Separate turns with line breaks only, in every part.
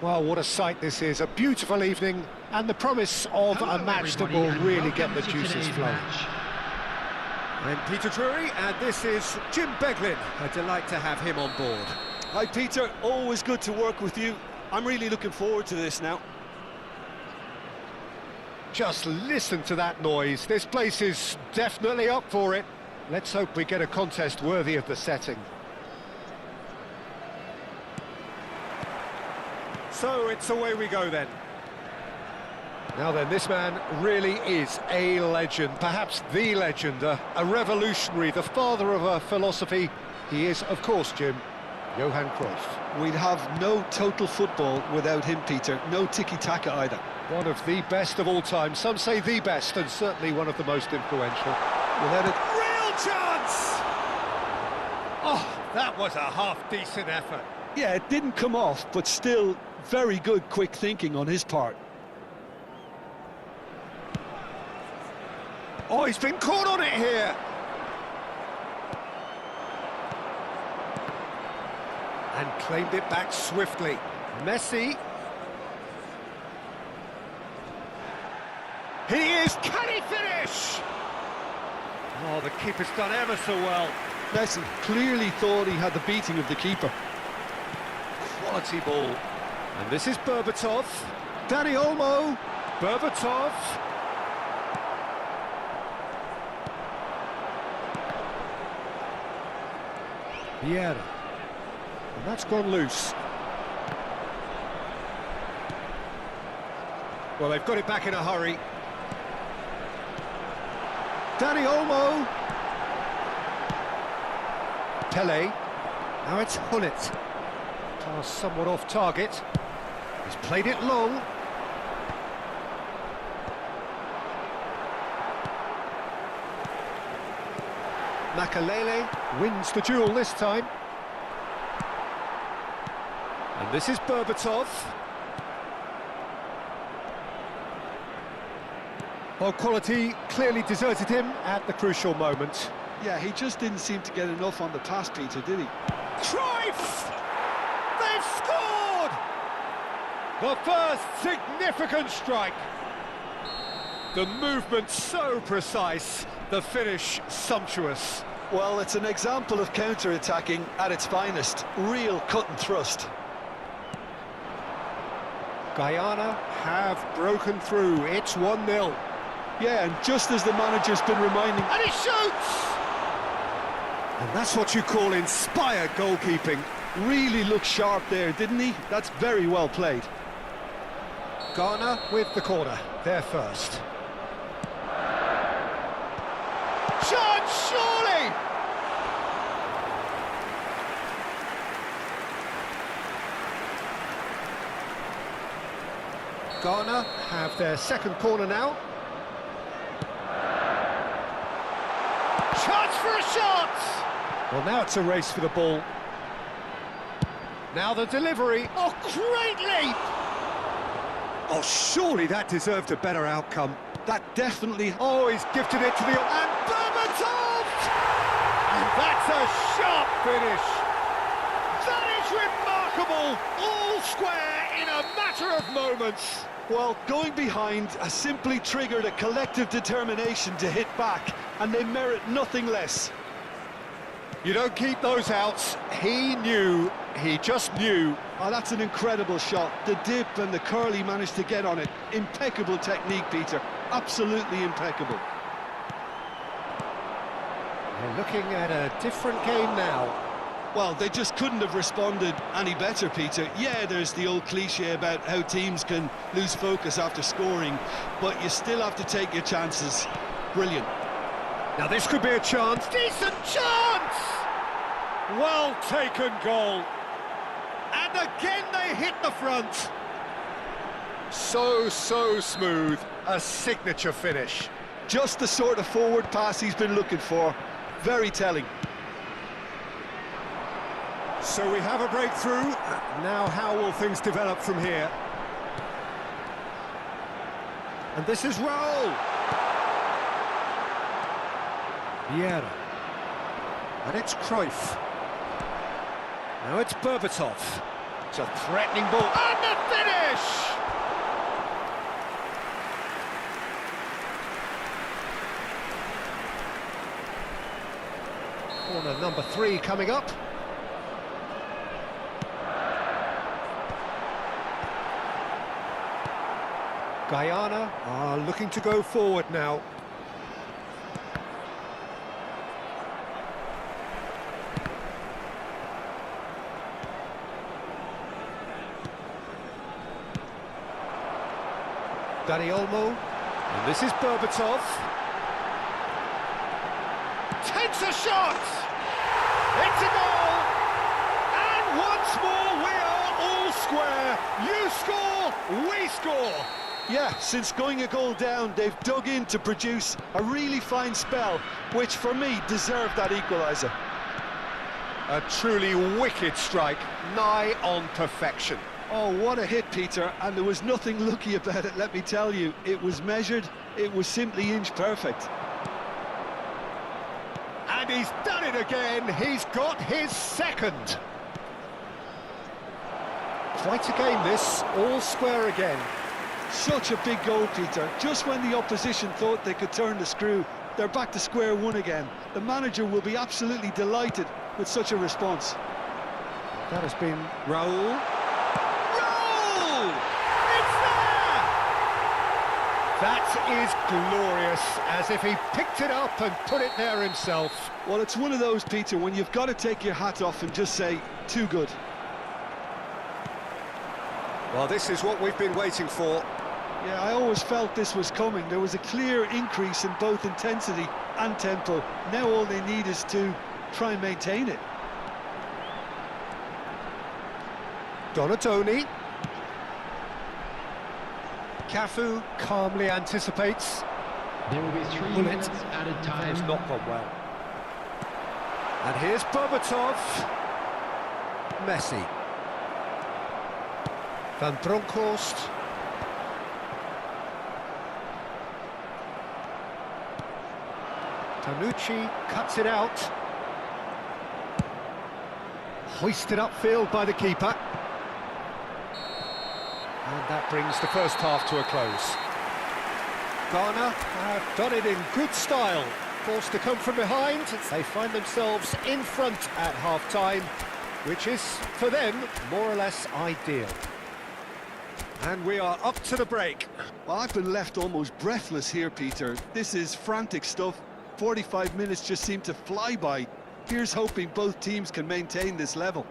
Well, what a sight this is, a beautiful evening, and the promise of a match that will really get the juices flowing. I'm Peter Drury, and this is Jim Beglin. A delight to have him on board.
Hi Peter, always good to work with you. I'm really looking forward to this now.
Just listen to that noise. This place is definitely up for it. Let's hope we get a contest worthy of the setting. So it's away we go then. Now then, this man really is a legend, perhaps the legend, a revolutionary, the father of a philosophy. He is, of course, Jim, Johan Cruyff.
We'd have no total football without him, Peter. No tiki-taka either.
One of the best of all time. Some say the best, and certainly one of the most influential.
Without it...
Real chance! Oh, that was a half-decent effort.
Yeah, it didn't come off, but still very good quick thinking on his part.
Oh, he's been caught on it here. And claimed it back swiftly. Messi. He is, can he finish? Oh, the keeper's done ever so well.
Messi clearly thought he had the beating of the keeper.
Quality ball. And this is Berbatov. Dani Olmo. Berbatov. Vieira. And that's gone loose. Well, they've got it back in a hurry. Dani Olmo. Pele. Now it's Hullet. Pass somewhat off target. He's played it long. Makalele wins the duel this time. And this is Berbatov. Well, quality clearly deserted him at the crucial moment.
Yeah, he just didn't seem to get enough on the pass, Peter, did he?
Cruyff! They've scored! The first significant strike. The movement so precise, the finish sumptuous.
Well, it's an example of counter-attacking at its finest. Real cut and thrust.
Guyana have broken through. It's 1-0.
Yeah, and just as the manager's been reminding...
And he shoots! And that's what you call inspired goalkeeping.
Really looked sharp there, didn't he? That's very well played.
Ghana with the corner. They're first. Chance, surely! Ghana have their second corner now. Chance for a shot! Well, now it's a race for the ball. Now the delivery. Oh, great leap! Oh, surely that deserved a better outcome.
That definitely...
Oh, he's gifted it to the... And Berbatov! And that's a sharp finish. That is remarkable. All square in a matter of moments.
Well, going behind has simply triggered a collective determination to hit back, and they merit nothing less.
You don't keep those outs. He knew, he just knew.
Oh, that's an incredible shot. The dip and the curl he managed to get on it. Impeccable technique, Peter. Absolutely impeccable.
We're looking at a different game now.
Well, they just couldn't have responded any better, Peter. Yeah, there's the old cliche about how teams can lose focus after scoring, but you still have to take your chances. Brilliant.
Now this could be a chance. Decent chance! Well taken goal. And again they hit the front. So smooth. A signature finish.
Just the sort of forward pass he's been looking for. Very telling.
So we have a breakthrough. Now how will things develop from here? And this is Raul. Vieira. And it's Cruyff. Now it's Berbatov. It's a threatening ball. And the finish! Corner number 3 coming up. Guyana are looking to go forward now. Dani Olmo, and this is Berbatov. Takes a shot! It's a goal! And once more we are all square. You score, we score!
Yeah, since going a goal down, they've dug in to produce a really fine spell, which for me deserved that equaliser.
A truly wicked strike, nigh on perfection.
Oh, what a hit, Peter, and there was nothing lucky about it, let me tell you. It was measured, it was simply inch perfect.
And he's done it again, he's got his second. Quite a game this, all square again.
Such a big goal, Peter. Just when the opposition thought they could turn the screw, they're back to square one again. The manager will be absolutely delighted with such a response.
That has been Raul. Raul! It's there! That is glorious, as if he picked it up and put it there himself.
Well, it's one of those, Peter, when you've got to take your hat off and just say, too good.
Well, this is what we've been waiting for.
Yeah, I always felt this was coming. There was a clear increase in both intensity and tempo. Now all they need is to try and maintain it.
Donatoni. Cafu calmly anticipates.
There will be 3 minutes added time.
It's not gone well. And here's Berbatov. Messi. Van Bronckhorst. Tanucci cuts it out. Hoisted upfield by the keeper. And that brings the first half to a close. Ghana have done it in good style. Forced to come from behind, they find themselves in front at half-time, which is, for them, more or less ideal. And we are up to the break.
Well, I've been left almost breathless here, Peter. This is frantic stuff. 45 minutes just seem to fly by. Here's hoping both teams can maintain this level.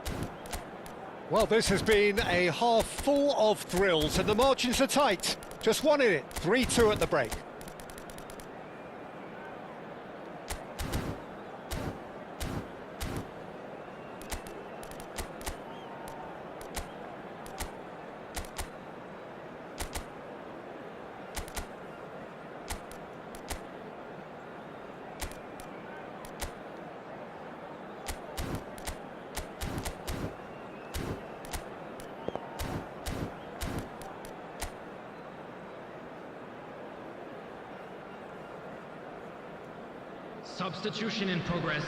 Well, this has been a half full of thrills, and the margins are tight. Just one in it, 3-2 at the break.
Substitution in progress.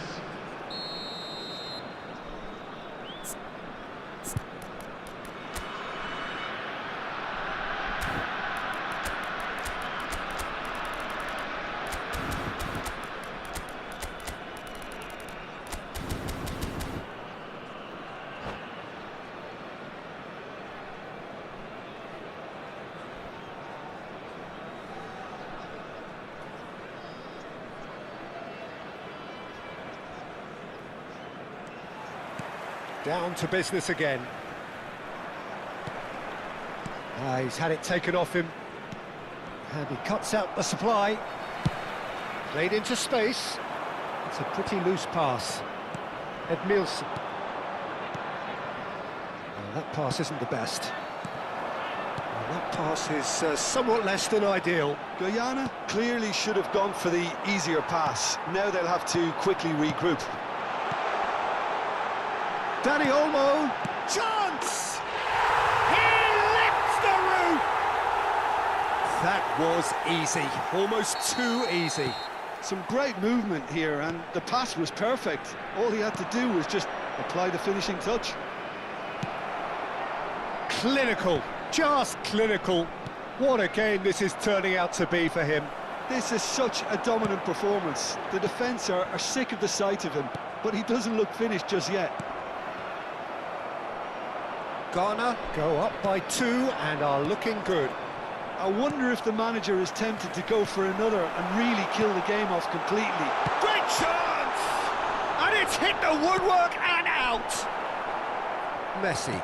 Down to business again. He's had it taken off him. And he cuts out the supply. Played into space. It's a pretty loose pass. Edmilson. That pass isn't the best. That pass is somewhat less than ideal.
Guyana clearly should have gone for the easier pass. Now they'll have to quickly regroup.
Dani Olmo, chance! He lifts the roof! That was easy, almost too easy.
Some great movement here, and the pass was perfect. All he had to do was just apply the finishing touch.
Clinical, just clinical. What a game this is turning out to be for him.
This is such a dominant performance. The defence are sick of the sight of him, but he doesn't look finished just yet.
Ghana go up by 2 and are looking good.
I wonder if the manager is tempted to go for another and really kill the game off completely.
Great chance! And it's hit the woodwork and out! Messi.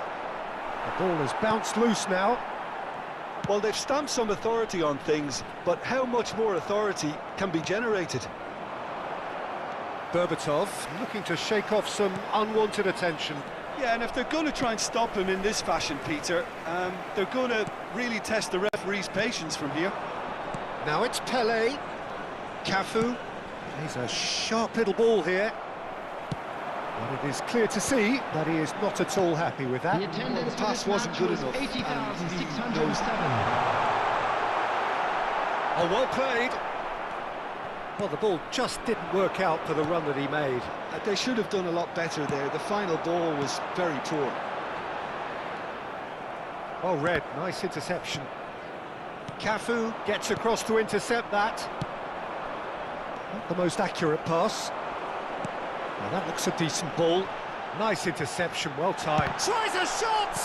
The ball has bounced loose now.
Well, they've stamped some authority on things, but how much more authority can be generated?
Berbatov looking to shake off some unwanted attention.
Yeah, and if they're going to try and stop him in this fashion, Peter, they're going to really test the referee's patience from here.
Now it's Pele. Cafu. He's a sharp little ball here. But it is clear to see that he is not at all happy with that.
The attendance
The pass wasn't good enough.
80,607.
Oh, well played. Well, the ball just didn't work out for the run that he made.
They should have done a lot better there. The final ball was very poor.
Oh, Red, nice interception. Cafu gets across to intercept that. Not the most accurate pass. Now that looks a decent ball. Nice interception, well timed. Tries a shot!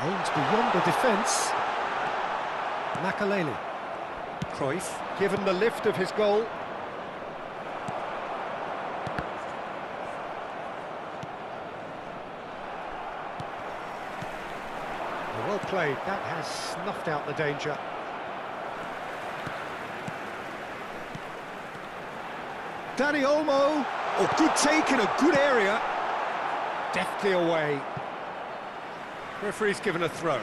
Aims beyond the defence. Makaleli. Cruyff, given the lift of his goal. Well played, that has snuffed out the danger. Dani Olmo, oh, good take in a good area. Deftly away. Referee's given a throw.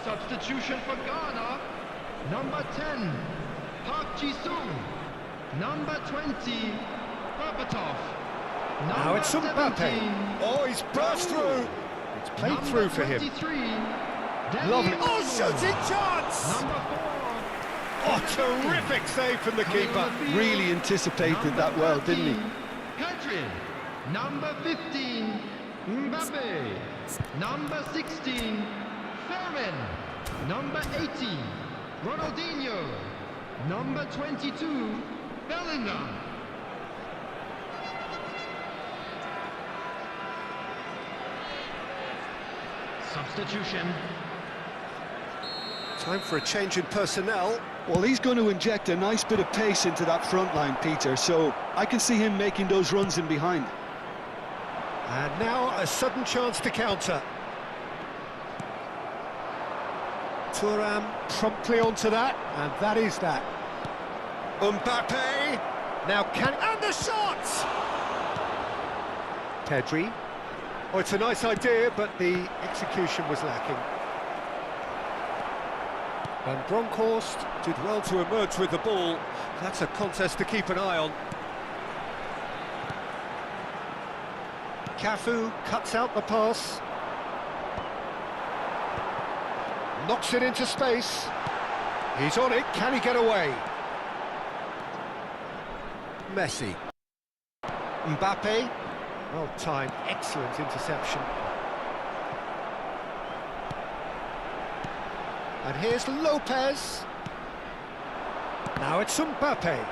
Substitution for Ghana. Number 10, Park Ji-sung. Number 20, Berbatov.
Now it's Mbappe.
17,
Oh, he's burst through. It's played through for him.
23,
Lovely.
Dani
Oh,
Olmo.
shooting chance!
Number 4,
Oh, terrific save from the keeper.
Really anticipated that well, didn't he?
Pedri. Number 15, Mbappe. Number 16, Fermin. Number 18, Ronaldinho. Number 22, Bellingham. Substitution.
Time for a change in personnel.
Well, he's going to inject a nice bit of pace into that front line, Peter, so I can see him making those runs in behind.
And now a sudden chance to counter. Thuram promptly onto that, and that is that. Mbappe, now and the shot! Pedri. Oh, it's a nice idea, but the execution was lacking. Van Bronckhorst did well to emerge with the ball. That's a contest to keep an eye on. Cafu cuts out the pass. Knocks it into space. He's on it, can he get away? Messi. Mbappe. Well timed, excellent interception. And here's Lopez. Now it's Mbappe.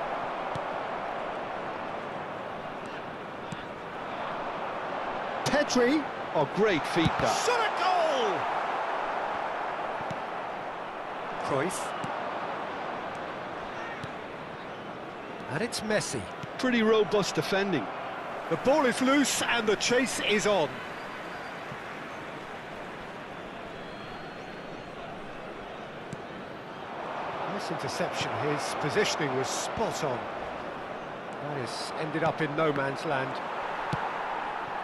Pedri.
Oh, great feat, that.
Shot a goal! Cruyff. And it's Messi.
Pretty robust defending.
The ball is loose and the chase is on. Nice interception. His positioning was spot on. That is ended up in no man's land.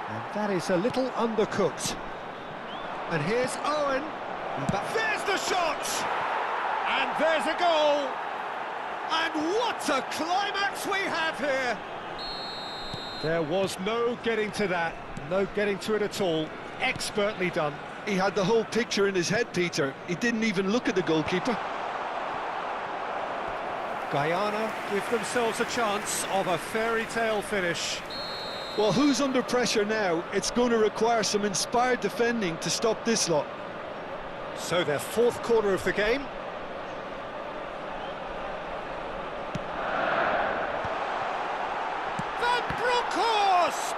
And that is a little undercooked. And here's Owen. There's the shot! And there's a goal! And what a climax we have here! There was no getting to that, no getting to it at all. Expertly done.
He had the whole picture in his head, Peter. He didn't even look at the goalkeeper.
Guyana give themselves a chance of a fairy tale finish.
Well, who's under pressure now? It's going to require some inspired defending to stop this lot.
So their fourth corner of the game. Van Bronckhorst!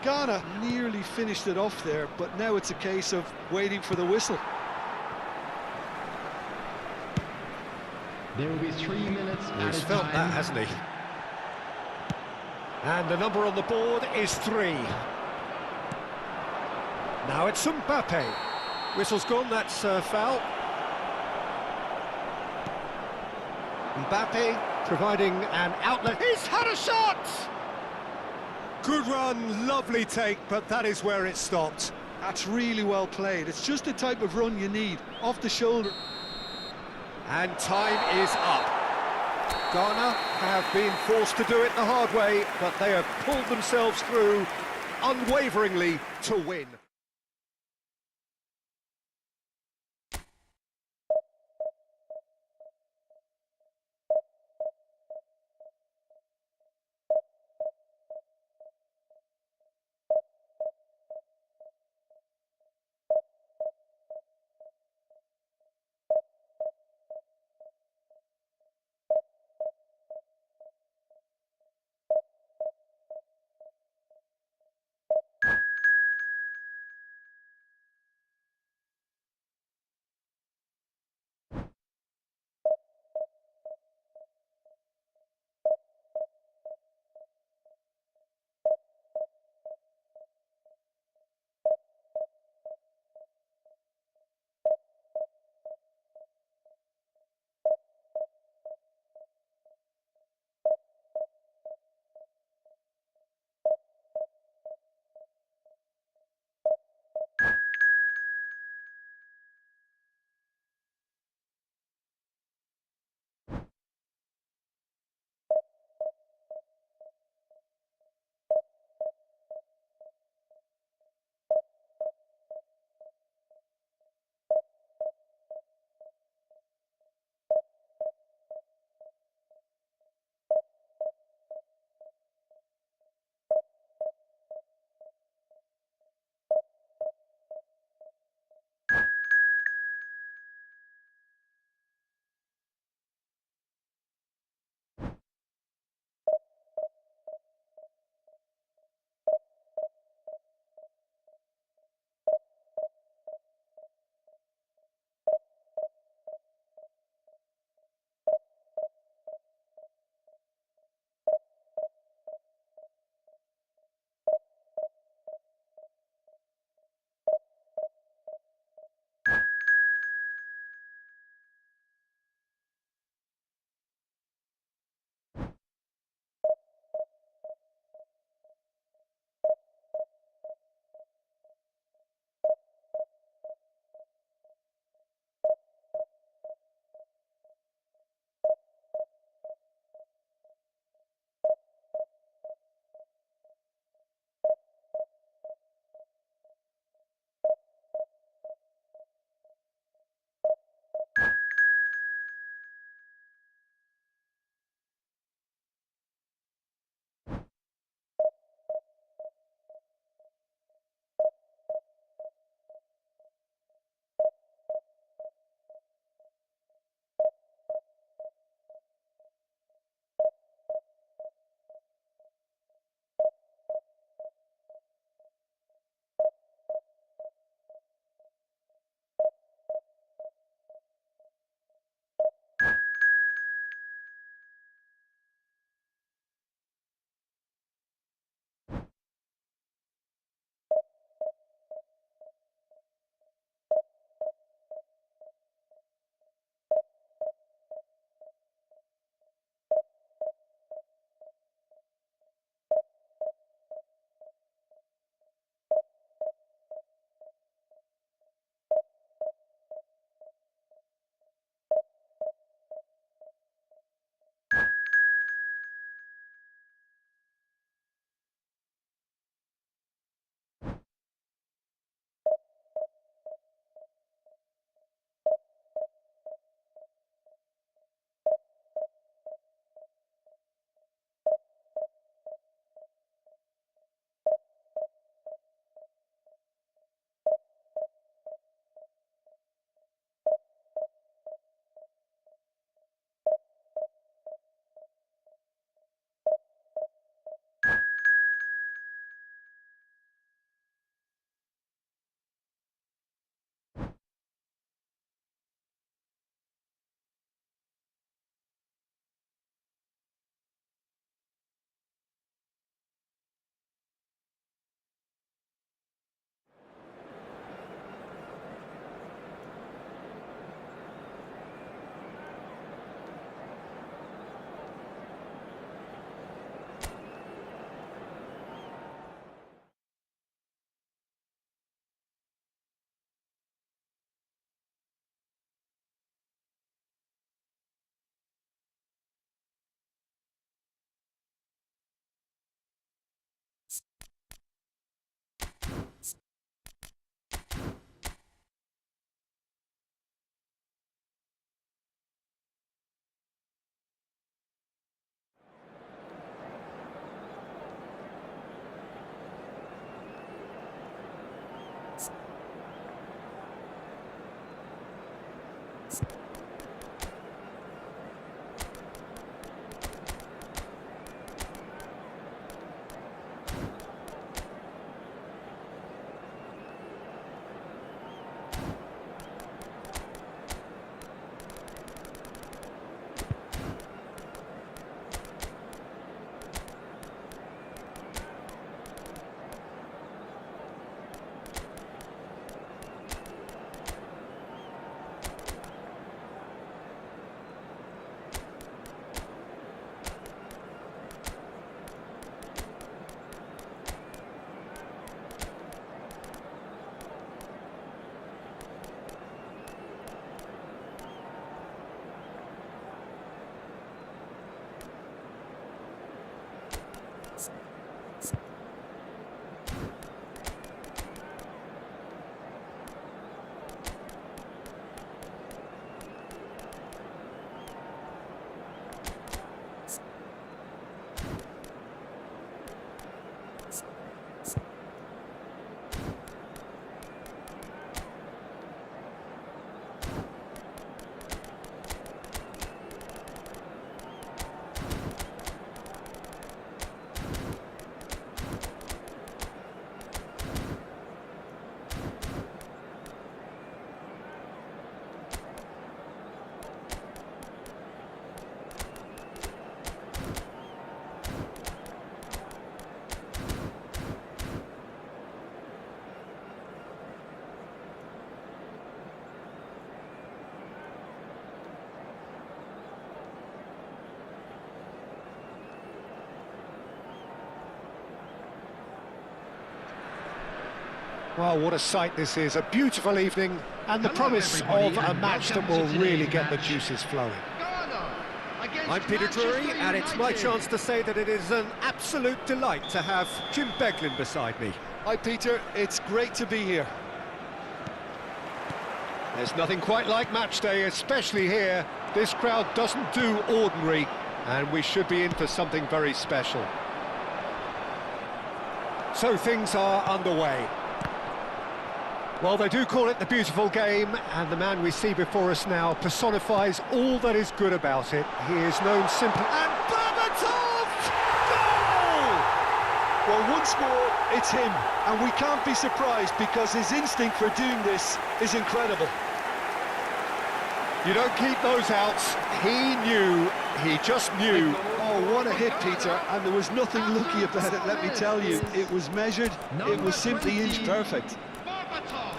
Ghana nearly finished it off there, but now it's a case of waiting for the whistle.
There will be 3 minutes at
He's
a
felt
time.
that, hasn't he? And the number on the board is 3. Now it's Mbappe. Whistle's gone, that's foul. Mbappe providing an outlet. He's had a shot! Good run, lovely take, but that is where it stopped.
That's really well played. It's just the type of run you need, off the shoulder.
And time is up. Ghana have been forced to do it the hard way, but they have pulled themselves through unwaveringly to win. Well, what a sight this is. A beautiful evening and the
Hello,
promise
everybody,
of a
and
match that
welcome
will
to
really
today's
get the
match.
juices flowing.
Ghana against
I'm Peter
Manchester
Drury, and it's my
United.
chance to say that it is an absolute delight to have Jim Beglin beside me.
Hi, Peter. It's great to be here.
There's nothing quite like match day, especially here. This crowd doesn't do ordinary, and we should be in for something very special. So things are underway. Well, they do call it the beautiful game, and the man we see before us now personifies all that is good about it. He is known simply... And Berbatov! Goal!
Well, once more, it's him, and we can't be surprised because his instinct for doing this is incredible.
You don't keep those outs. He just knew.
Oh, what a hit, Peter, and there was nothing lucky about it, let me tell you. It was measured, it was simply inch perfect.
Berbatov. Berbatov.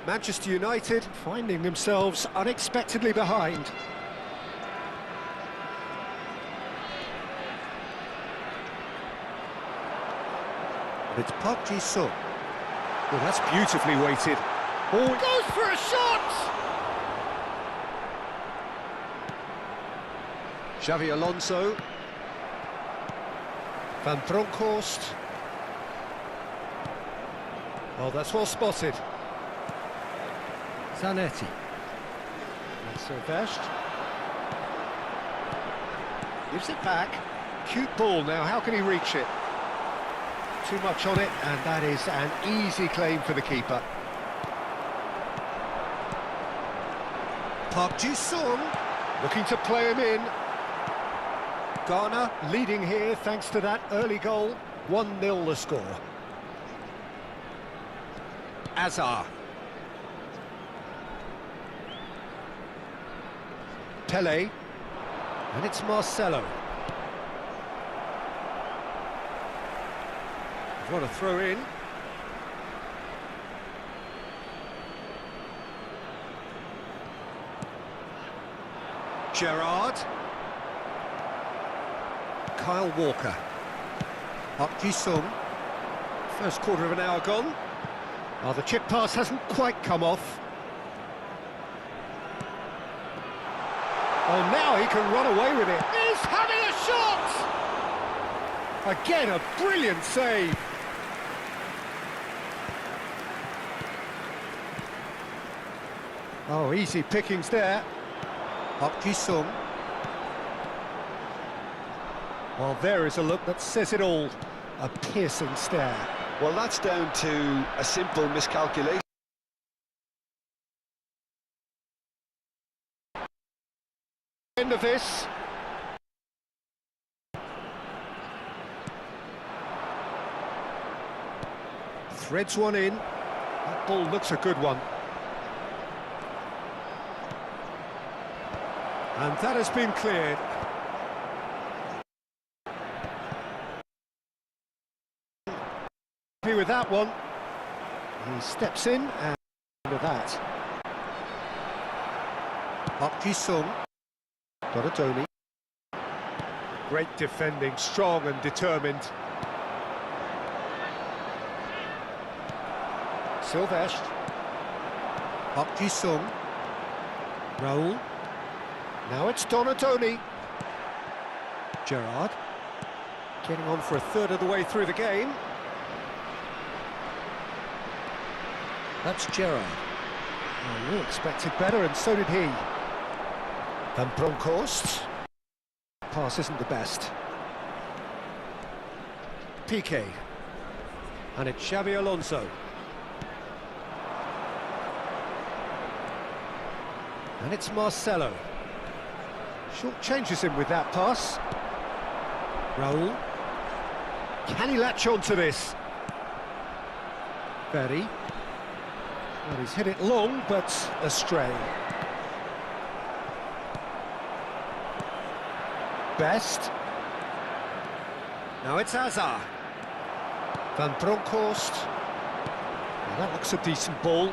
Manchester United finding themselves unexpectedly behind. It's Park Ji-sung. Well, that's beautifully weighted. Oh, he goes for a shot! Xavi Alonso. Van Bronckhorst. Oh, that's well spotted. Zanetti. And Silvestre. Gives it back. Cute ball now, how can he reach it? Too much on it, and that is an easy claim for the keeper. Park Ji-sung looking to play him in. Ghana leading here thanks to that early goal. 1-0 the score. Azar. Pele, and it's Marcelo. What a throw in. Gerrard. Kyle Walker. Park Ji-sung. First quarter of an hour gone. Oh, the chip pass hasn't quite come off. Oh, now he can run away with it. He's having a shot! Again, a brilliant save. Oh, easy pickings there. Park Ji-sung. Well, there is a look that says it all. A piercing stare.
Well, that's down to a simple miscalculation.
End of this. Threads one in. That ball looks a good one. And that has been cleared. Happy with that one. He steps in and with that. Park Ji-sung. Donatoni. Great defending, strong and determined. Silvestre. Park Ji-sung. Raul. Now it's Donatoni. Gerrard. Getting on for a third of the way through the game. That's Gerrard. Oh, we expected better, and so did he. Van Bronckhorst. Pass isn't the best. Piqué. And it's Xabi Alonso. And it's Marcelo. Short changes him with that pass. Raul. Can he latch on to this? Berry. Well, he's hit it long, but astray. Best. Now it's Hazard. Van Bronckhorst. Well, that looks a decent ball.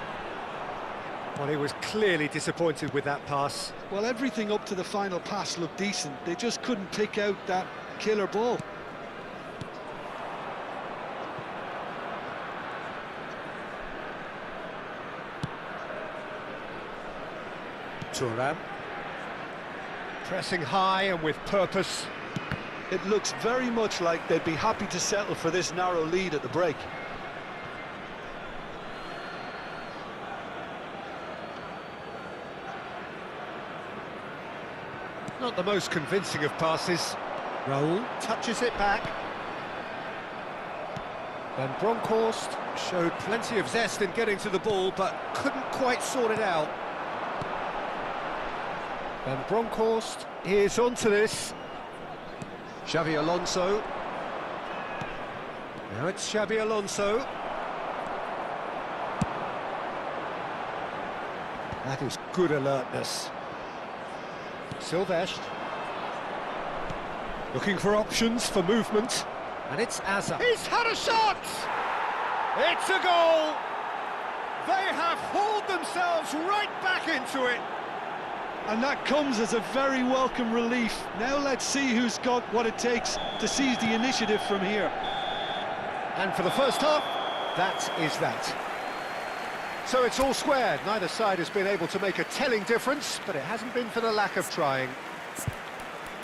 Well, he was clearly disappointed with that pass.
Well, everything up to the final pass looked decent. They just couldn't pick out that killer ball.
Thuram. Pressing high and with purpose.
It looks very much like they'd be happy to settle for this narrow lead at the break.
Not the most convincing of passes. Raul touches it back. Van Bronckhorst showed plenty of zest in getting to the ball, but couldn't quite sort it out. Van Bronckhorst is onto this. Xabi Alonso. Now it's Xabi Alonso. That is good alertness. Silvestre. Looking for options for movement. And it's Hazard. He's had a shot! It's a goal! They have hauled themselves right back into it.
And that comes as a very welcome relief. Now let's see who's got what it takes to seize the initiative from here.
And for the first half, that is that. So it's all square. Neither side has been able to make a telling difference, but it hasn't been for the lack of trying.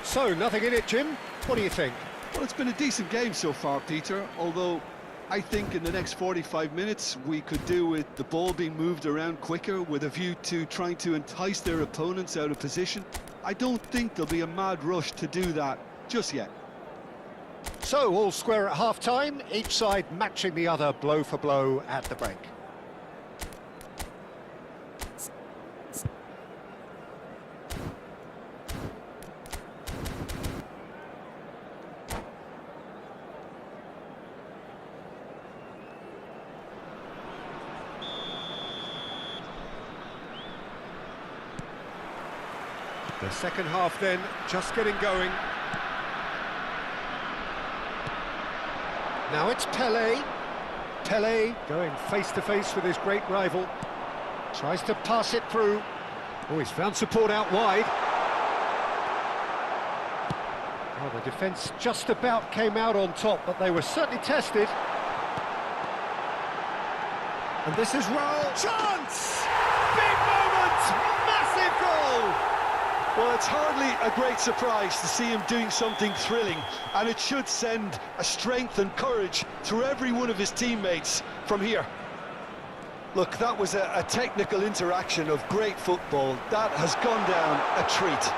So, nothing in it, Jim. What do you think?
Well, it's been a decent game so far, Peter, although I think in the next 45 minutes we could do with the ball being moved around quicker with a view to trying to entice their opponents out of position. I don't think there'll be a mad rush to do that just yet.
So, all square at half-time, each side matching the other blow for blow at the break. The second half then, just getting going. Now it's Pelé. Pelé going face-to-face with his great rival. Tries to pass it through. Oh, he's found support out wide. Well, the defence just about came out on top, but they were certainly tested. And this is Raul. Chance! Big moment! Massive goal!
Well, it's hardly a great surprise to see him doing something thrilling, and it should send a strength and courage through every one of his teammates from here. Look, that was a technical interaction of great football. That has gone down a treat.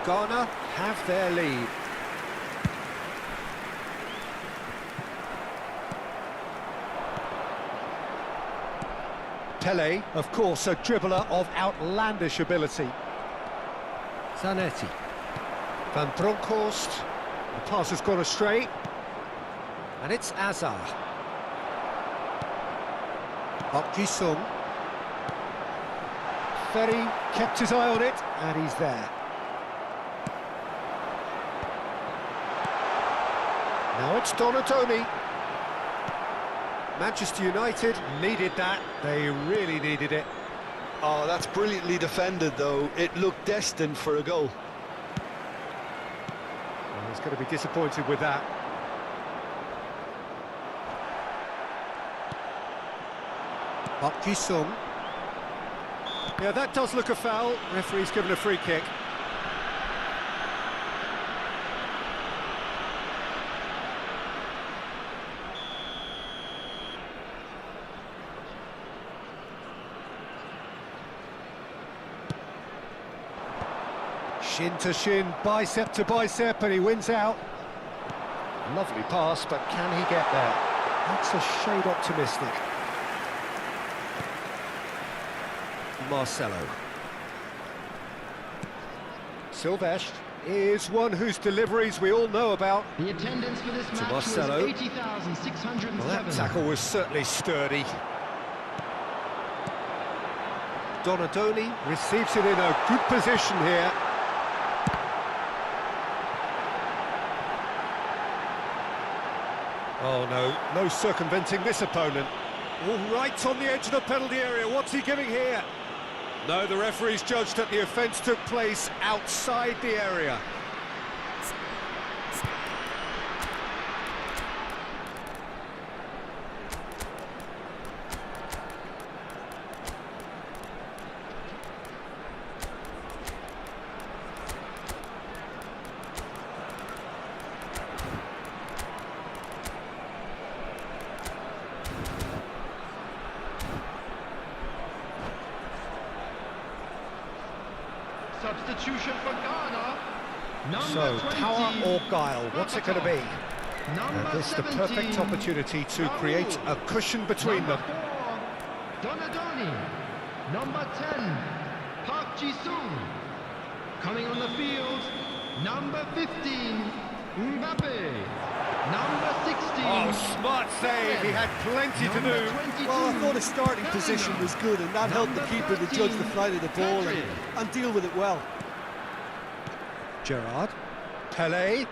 Ghana have their lead. Pelé, of course, a dribbler of outlandish ability. Zanetti. Van Bronckhorst. The pass has gone astray. And it's Hazard. Park Ji-sung. Ferry kept his eye on it, and he's there. Now it's Donatoni. Manchester United needed that. They really needed it.
Oh, that's brilliantly defended, though. It looked destined for a goal.
Well, he's going to be disappointed with that. Park Ji-sung. Yeah, that does look a foul. Referee's given a free kick. Shin to shin, bicep to bicep, and he wins out. Lovely pass, but can he get there? That's a shade optimistic. Marcelo. Silvestre is one whose deliveries we all know about.
The attendance for this match
Marcelo.
was 80,607.
Well, that tackle was certainly sturdy. Donadoni receives it in a good position here. Oh no, no circumventing this opponent. All right on the edge of the penalty area, what's he giving here? No, the referee's judged that the offence took place outside the area.
Substitution for Ghana.
So, power or guile, what's it going to be?
Number
This is the
17,
perfect opportunity to create a cushion between them.
Number 4, Donadoni. Number 10, Park Ji-sung. Coming on the field, number 15, Mbappe. Number 16.
Oh, smart save, he had plenty to
Number
do.
22,
Well, I thought his starting position was good, and that helped the
Number
keeper to judge the
13,
flight of the ball
Pedri.
and deal with it well.
Gerrard, Pelé.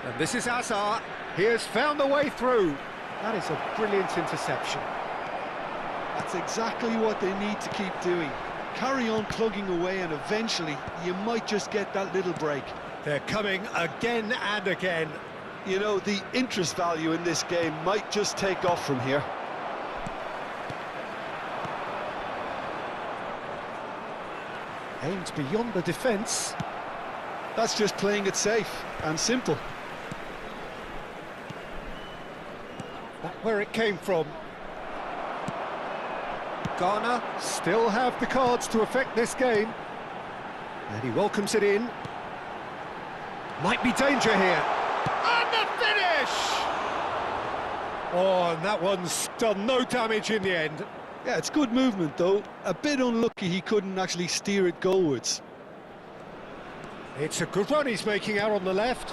And this is Hazard. He has found the way through. That is a brilliant interception.
That's exactly what they need to keep doing. Carry on plugging away, and eventually you might just get that little break.
They're coming again and again.
You know, the interest value in this game might just take off from here.
Aimed beyond the defence.
That's just playing it safe and simple.
That's where it came from. Ghana still have the cards to affect this game. And he welcomes it in. Might be danger here. And the finish! Oh, and that one's done no damage in the end.
Yeah, it's good movement, though. A bit unlucky he couldn't actually steer it goalwards.
It's a good run he's making out on the left.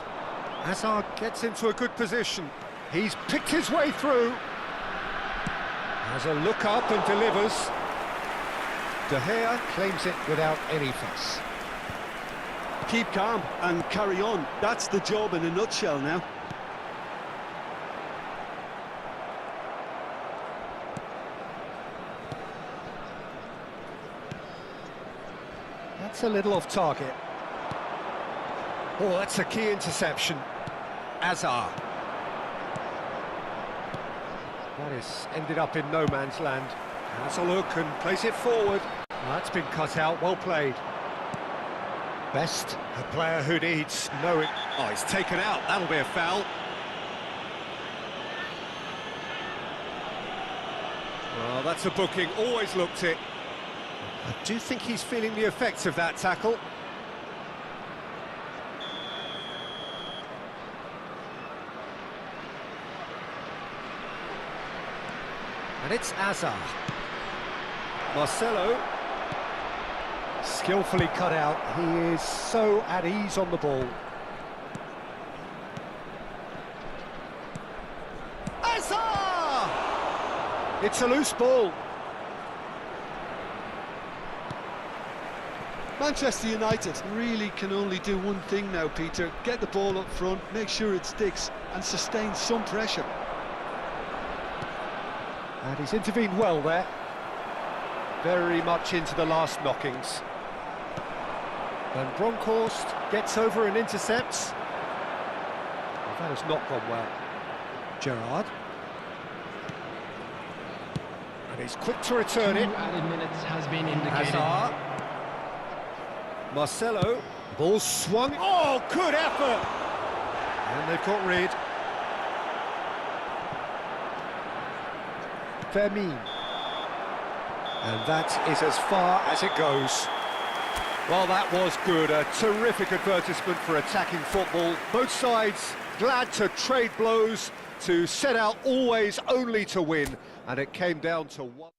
Hazard gets into a good position. He's picked his way through. Has a look up and delivers. De Gea claims it without any fuss.
Keep calm and carry on. That's the job in a nutshell now.
That's a little off target. Oh, that's a key interception. Hazard. That has ended up in no man's land. Has a look and plays it forward. Well, that's been cut out, well played. Best, a player who needs no... Oh, he's taken out, that'll be a foul. Well, that's a booking, always looked it. I do think he's feeling the effects of that tackle. And it's Hazard. Marcelo. Skillfully cut out. He is so at ease on the ball. Hazard! It's a loose ball.
Manchester United really can only do one thing now, Peter. Get the ball up front, make sure it sticks, and sustain some pressure.
And he's intervened well there. Very much into the last knockings. And Bronkhorst gets over and intercepts. Well, that has not gone well. Gerrard. And he's quick to return it.
2 added minutes has been indicated.
Hazard. Marcelo. Ball swung. Oh, good effort! And they've got rid. Fermin. And that is as far as it goes. Well, that was good. A terrific advertisement for attacking football. Both sides glad to trade blows, to set out always only to win. And it came down to one.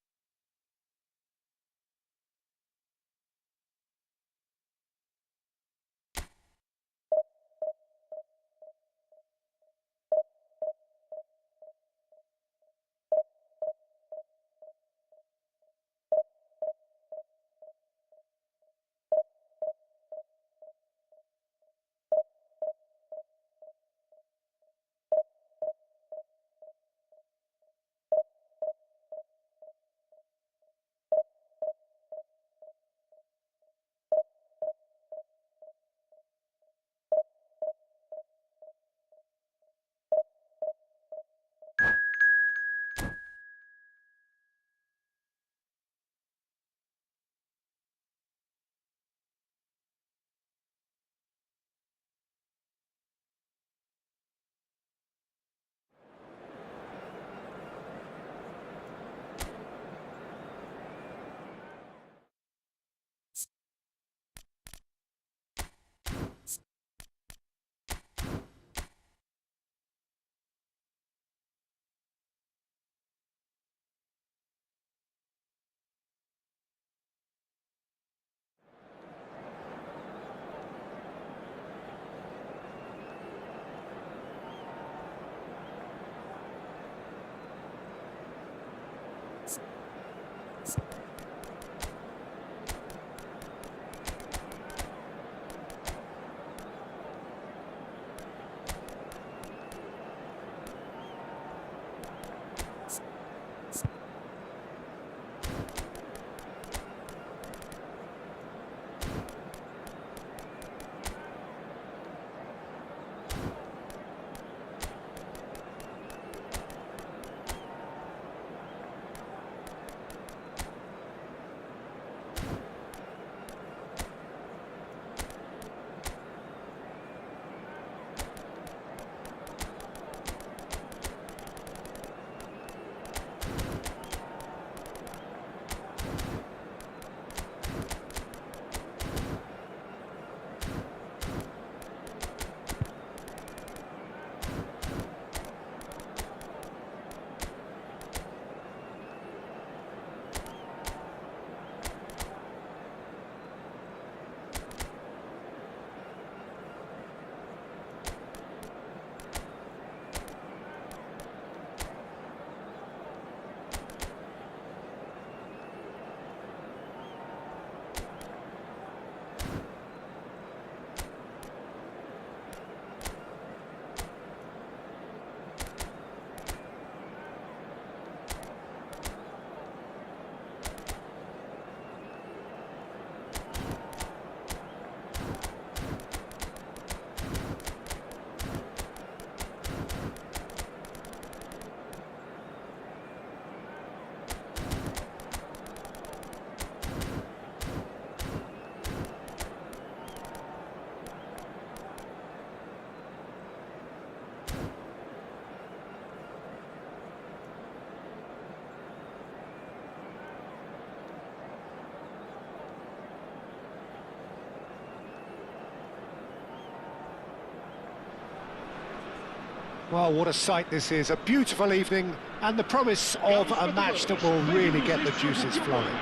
Well, what a sight this is, a beautiful evening and the promise of a match that will really get the juices flowing.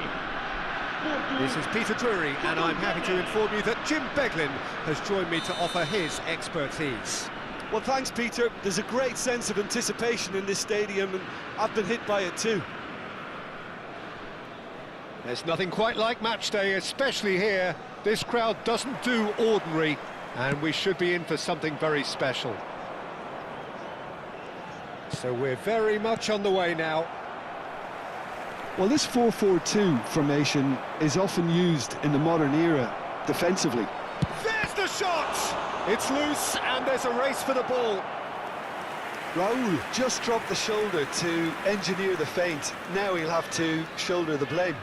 This is Peter Drury, and I'm happy to inform you that Jim Beglin has joined me to offer his expertise.
Well, thanks, Peter. There's a great sense of anticipation in this stadium, and I've been hit by it too.
There's nothing quite like match day, especially here. This crowd doesn't do ordinary, and we should be in for something very special. So we're very much on the way now.
Well, this 4-4-2 formation is often used in the modern era defensively.
There's the shot! It's loose, and there's a race for the ball.
Raul just dropped the shoulder to engineer the feint. Now he'll have to shoulder the blame.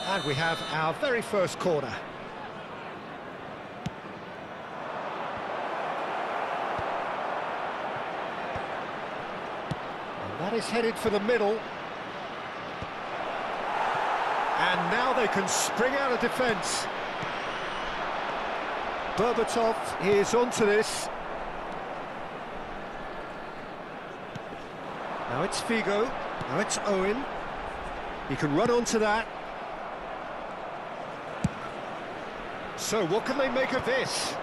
And we have our very first corner. And that is headed for the middle. And now they can spring out of defence. Berbatov is onto this. Now it's Figo, now it's Owen. He can run onto that. So what can they make of this?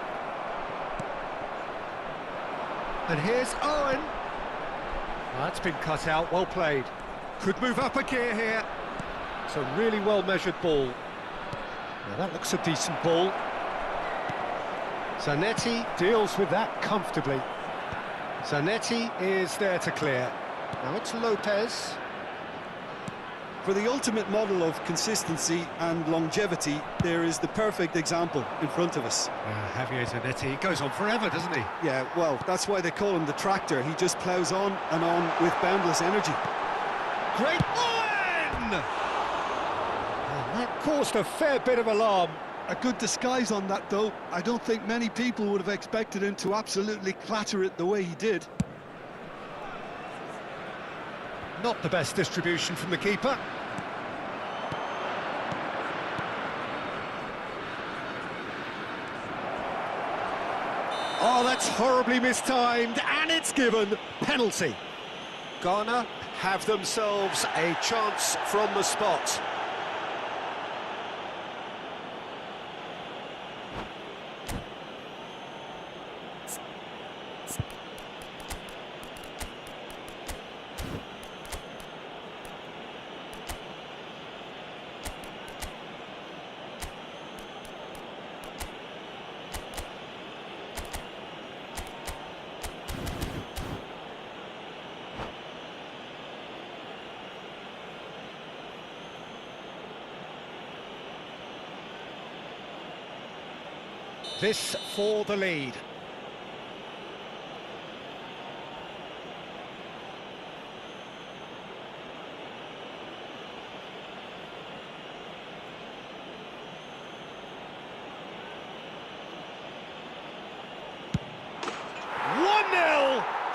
And here's Owen. Well, that's been cut out, well played. Could move up a gear here. It's a really well-measured ball. Now that looks a decent ball. Zanetti deals with that comfortably. Zanetti is there to clear. Now it's Lopez.
For the ultimate model of consistency and longevity, there is the perfect example in front of us.
Javier Zanetti, he goes on forever, doesn't he?
Yeah, well, that's why they call him the tractor. He just ploughs on and on with boundless energy.
Great Owen! And that caused a fair bit of alarm.
A good disguise on that, though. I don't think many people would have expected him to absolutely clatter it the way he did.
Not the best distribution from the keeper. Oh, that's horribly mistimed, and it's given. Penalty. Ghana have themselves a chance from the spot. This for the lead.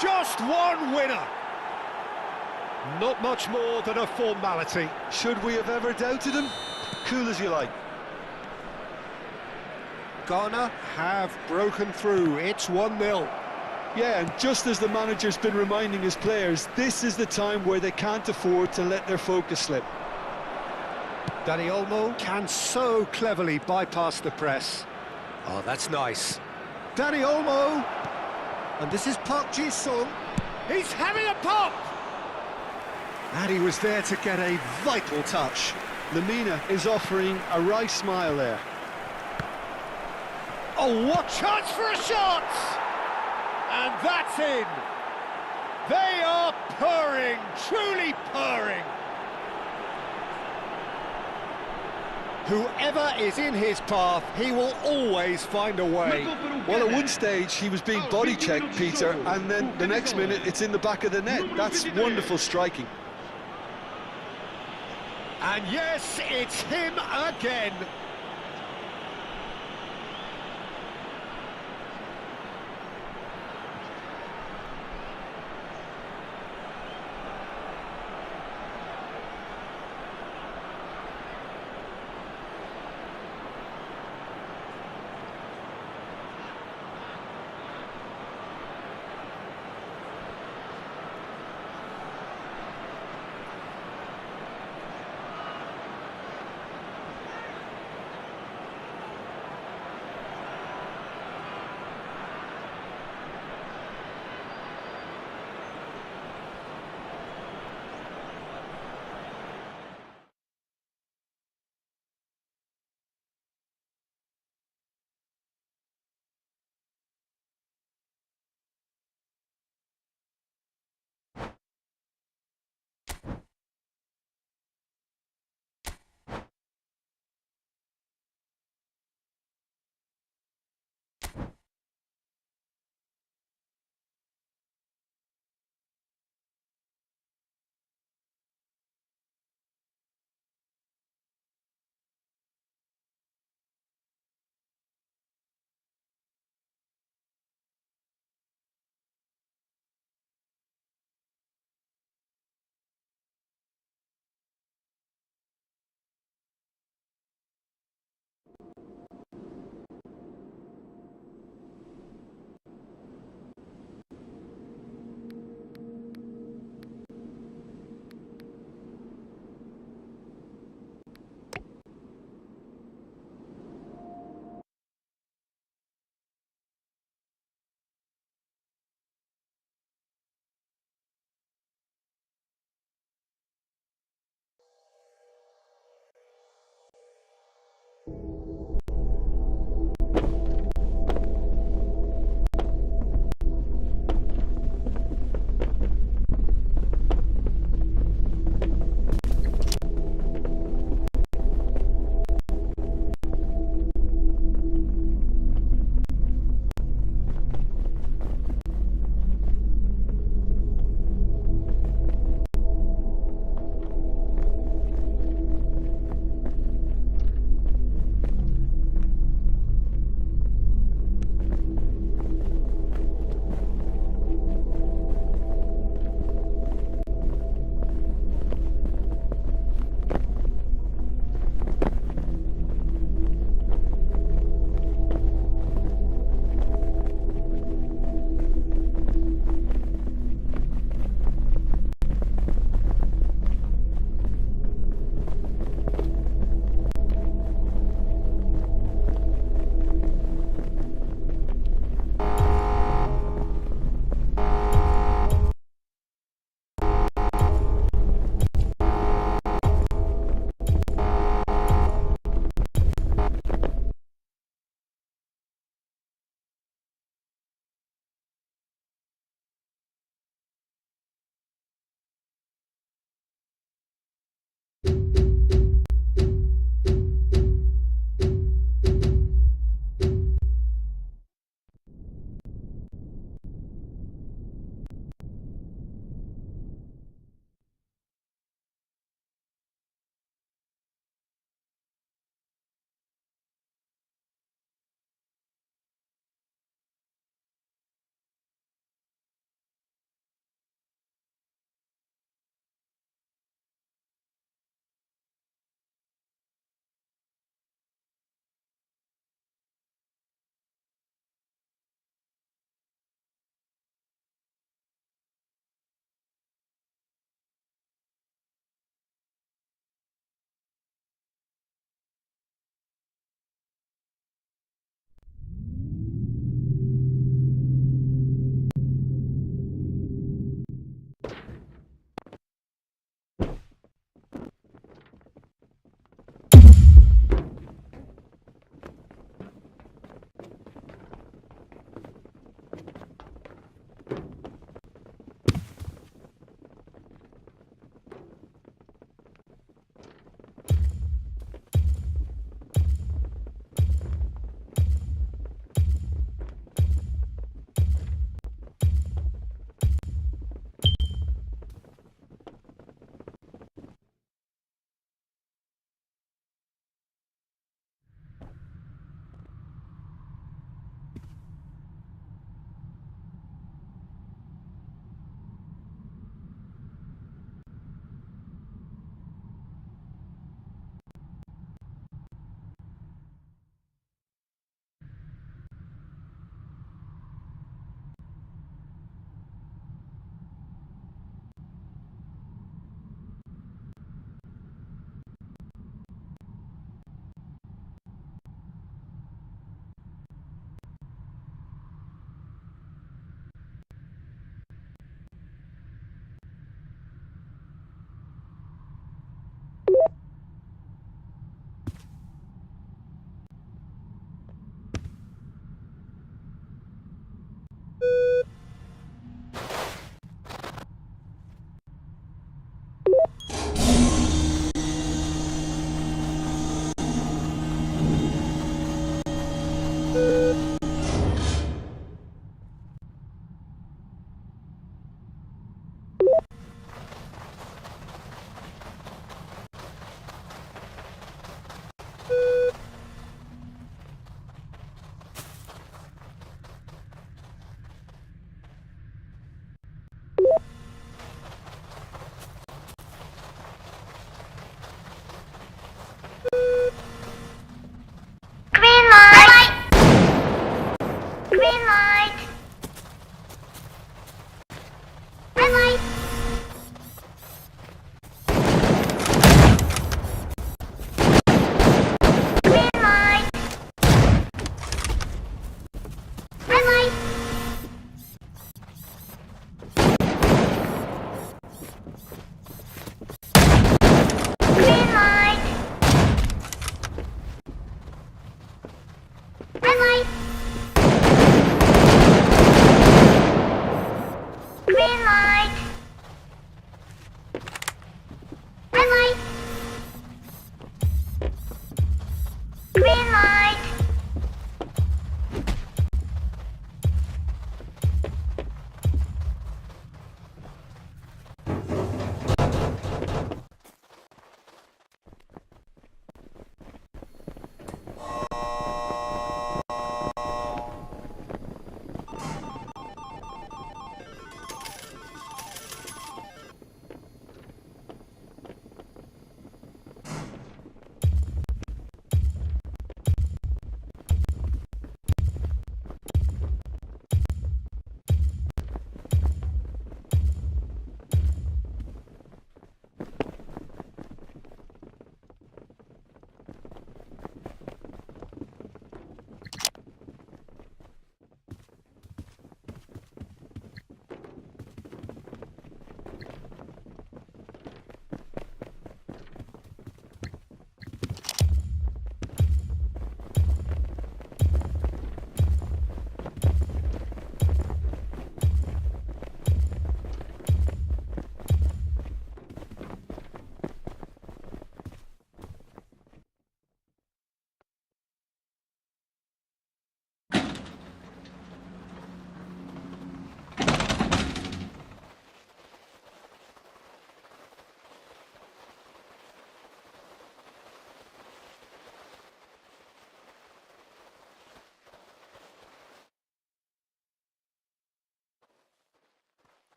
Just one winner. Not much more than a formality.
Should we have ever doubted him? Cool as you like.
Ghana have broken through. It's 1-0.
Yeah, and just as the manager's been reminding his players, this is the time where they can't afford to let their focus slip.
Dani Olmo can so cleverly bypass the press. Oh, that's nice. Dani Olmo. And this is Park Ji-sung. He's having a pop! And he was there to get a vital touch.
Lemina is offering a wry smile there.
Oh, what chance for a shot! And that's in. They are purring, truly purring. Whoever is in his path, he will always find a way.
Well, at one stage, he was being body-checked, Peter, and then the next minute, it's in the back of the net. That's wonderful striking.
And yes, it's him again.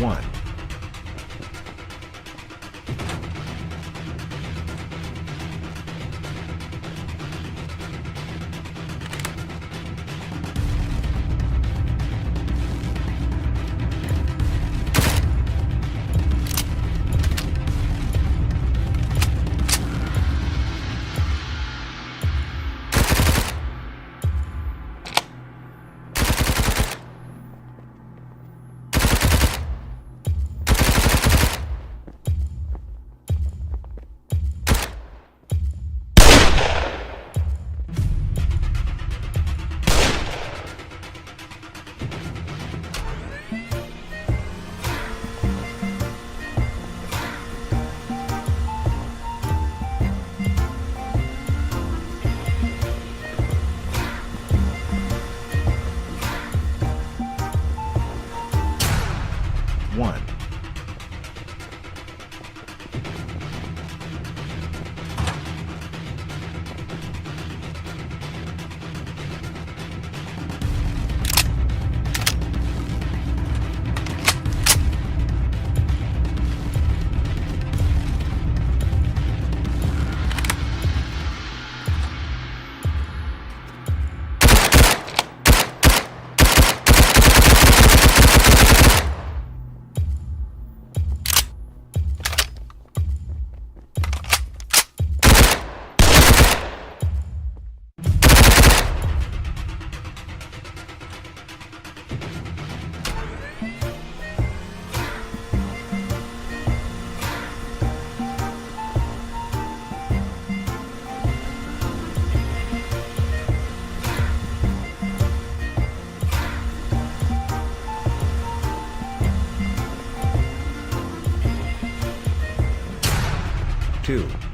1. One. Two.